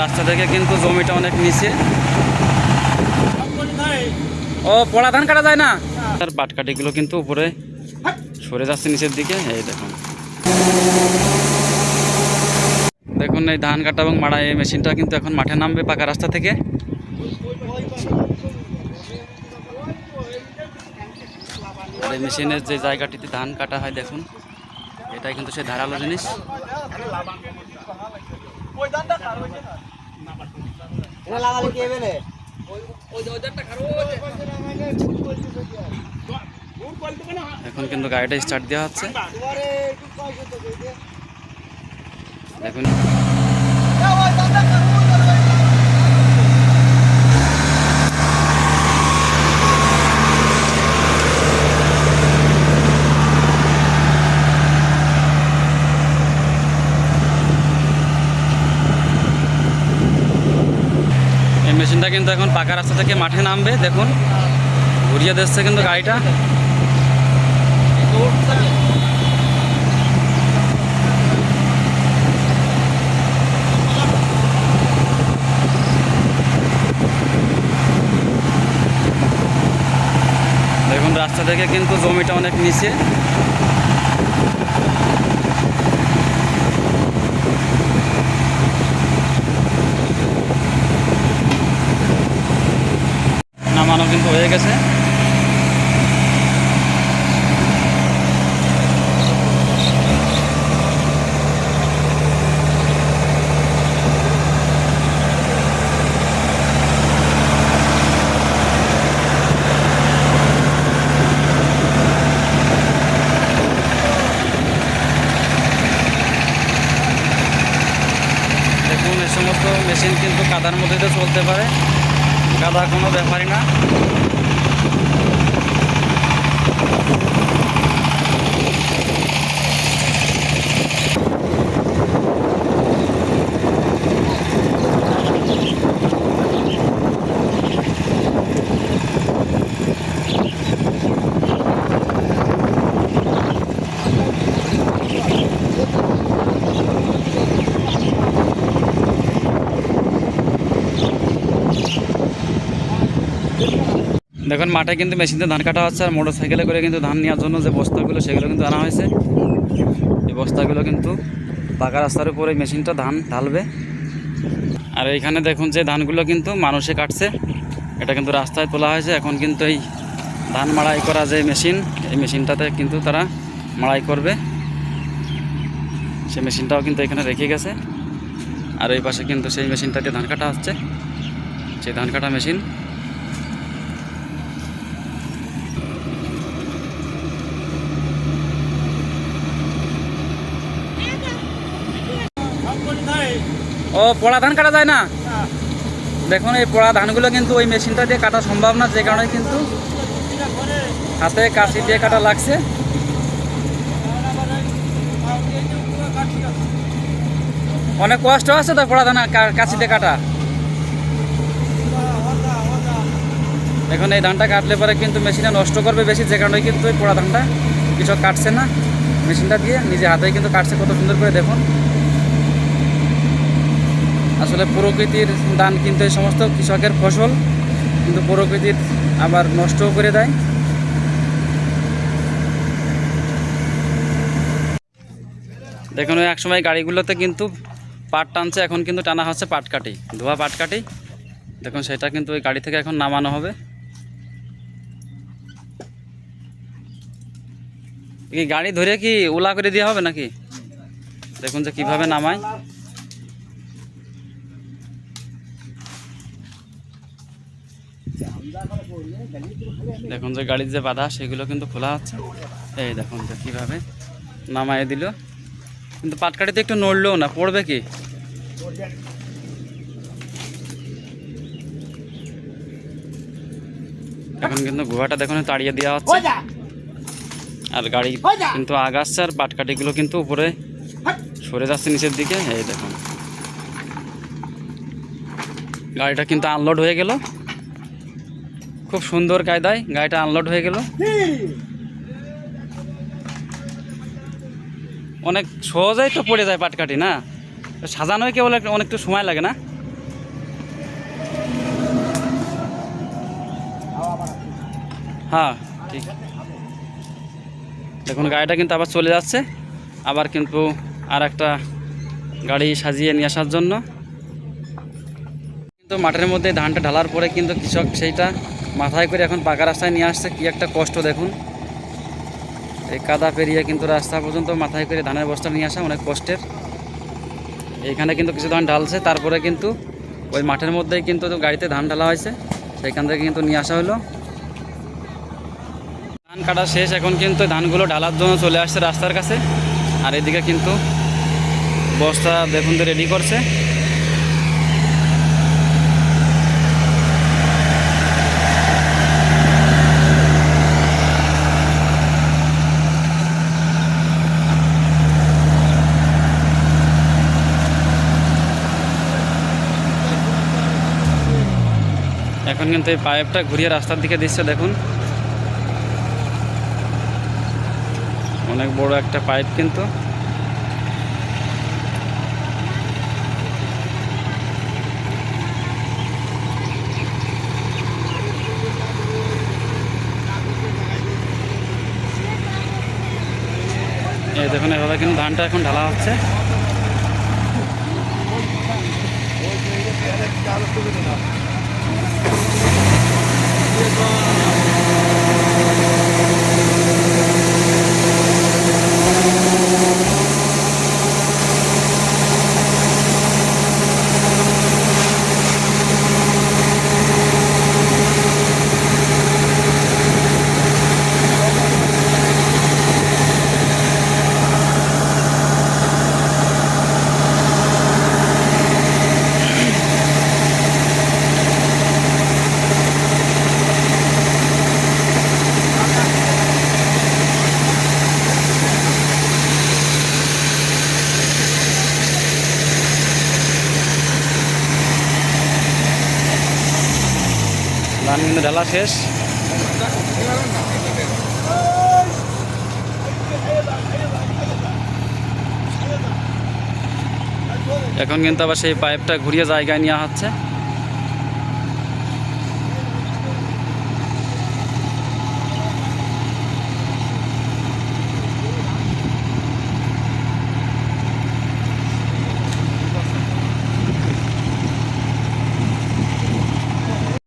রাস্তা থেকে কিন্তু জমিটা অনেক নিচে। ও পোড়া ধান কাটা যায় না, আর পাটকাঠিগুলো কিন্তু উপরে সরে যাচ্ছে নিচের দিকে। এই দেখুন দেখুন এই ধান কাটা এবং মাড়া এই মেশিনটা কিন্তু এখন মাঠে নামবে পাকা রাস্তা থেকে। আর এই মেশিনের যে জায়গাটিতে ধান কাটা হয় দেখুন, এটাই কিন্তু সেই ধারালো জিনিস। এখন কিন্তু গাড়িটা স্টার্ট দেওয়া হচ্ছে দেখুন। এই মেশিনটা কিন্তু এখন পাকা রাস্তা থেকে মাঠে নামবে দেখুন, ঘুরিয়ে দিচ্ছে কিন্তু গাড়িটা। দেখুন রাস্তা থেকে কিন্তু জমিটা অনেক নিচে। নামানো কিন্তু হয়ে গেছে। দেখুন এই সমস্ত মেশিন কিন্তু কাদার মধ্যে তো চলতে পারে, কাদা কোনো ব্যাপারই না। দেখুন মাঠে কিন্তু মেশিনে ধান কাটা হচ্ছে, আর মোটর সাইকেলে করে কিন্তু ধান নেওয়ার জন্য যে বস্তাগুলো সেগুলো কিন্তু আনা হয়েছে। এই বস্তাগুলো কিন্তু পাকা রাস্তার উপরে মেশিনটা ধান ঢালবে। আর এইখানে দেখুন যে ধানগুলো কিন্তু মানুষে কাটছে, এটা কিন্তু রাস্তায় তোলা হয়েছে। এখন কিন্তু এই ধান মাড়াই করা যে মেশিন, এই মেশিনটাতে কিন্তু তারা মাড়াই করবে। সেই মেশিনটাও কিন্তু এখানে রেখে গেছে। আর এই পাশে কিন্তু সেই মেশিনটাতে ধান কাটা হচ্ছে, সেই ধান কাটা মেশিন। ও পোড়া ধান কাটা যায় না, দেখুন এই পোড়া ধানগুলো কিন্তু ওই মেশিনটা দিয়ে কাটা সম্ভব না, যে কারণে কিন্তু হাতে কাঁচি দিয়ে কাটা লাগছে। অনেক কষ্ট আছে তো পোড়া ধান কাঁচি দিয়ে কাটা। এখন এই ধানটা কাটলে পরে কিন্তু মেশিনে নষ্ট করবে বেশি, যে কারণে কিন্তু এই পোড়া ধানটা কৃষক কাটছে না, মেশিনটা দিয়ে নিজে হাতেই কিন্তু কাটছে কত সুন্দর করে দেখুন। আসলে প্রকৃতির দান কিন্তু এই সমস্ত কৃষকের ফসল কিন্তু প্রকৃতির আবার নষ্টও করে দেয়। দেখুন ওই এক সময় গাড়িগুলোতে কিন্তু পাট টানছে, এখন কিন্তু টানা হচ্ছে পাটকাঠি, ধোয়া পাটকাঠি। দেখুন সেটা কিন্তু ওই গাড়ি থেকে এখন নামানো হবে। কি গাড়ি ধরে কি ওলা করে দেওয়া হবে নাকি? দেখুন যে কিভাবে নামায়। দেখুন যে গাড়ির যে বাধা সেগুলো কিন্তু খোলা হচ্ছে। এই দেখুন যে কীভাবে নামায় দিল, কিন্তু পাটকাঠিতে একটু নড়লেও না, পড়বে কি। এখন কিন্তু গুহাটা দেখুন তাড়িয়ে দেওয়া হচ্ছে, আর গাড়ি কিন্তু আগাচ্ছে, আর পাটকাঠিগুলো কিন্তু উপরে সরে যাচ্ছে নিচের দিকে। এই দেখুন গাড়িটা কিন্তু আনলোড হয়ে গেল, খুব সুন্দর কায়দায় গাড়িটা আনলোড হয়ে গেল। অনেক সহজেই তো পড়ে যায় পাটকাঠি না, সাজানোয় কেবল অনেকটা সময় লাগে না। হ্যাঁ ঠিক। দেখুন গাড়িটা কিন্তু আবার চলে যাচ্ছে, আবার কিন্তু আর একটা গাড়ি সাজিয়ে নিয়ে আসার জন্য। কিন্তু মাঠের মধ্যে ধানটা ঢালার পরে কিন্তু কৃষক সেইটা মাথায় করে এখন পাকা রাস্তায় নিয়ে আসছে। কি একটা কষ্ট দেখুন, এই কাদা পেরিয়ে কিন্তু রাস্তা পর্যন্ত মাথায় করে ধানের বস্তা নিয়ে আসা অনেক কষ্টের। এইখানে কিন্তু কিছু ধান ঢালছে, তারপরে কিন্তু ওই মাঠের মধ্যেই কিন্তু গাড়িতে ধান ঢালা হয়েছে, সেইখান থেকে কিন্তু নিয়ে আসা হলো। ধান কাটা শেষ, এখন কিন্তু ধানগুলো ঢালার জন্য চলে আসছে রাস্তার কাছে। আর এদিকে কিন্তু বস্তা দেখুন তো রেডি করছে। এখন কিন্তু এই পাইপটা ঘুরিয়ে রাস্তার দিকে দিচ্ছে, দেখুন অনেক বড় একটা পাইপ কিন্তু। এই দেখুন এভাবে কিন্তু ধানটা এখন ঢালা হচ্ছে। ধান কিন্তু ঢালা শেষ। এখন কিন্তু আবার সেই পাইপটা ঘুরিয়ে জায়গায় নেওয়া হচ্ছে।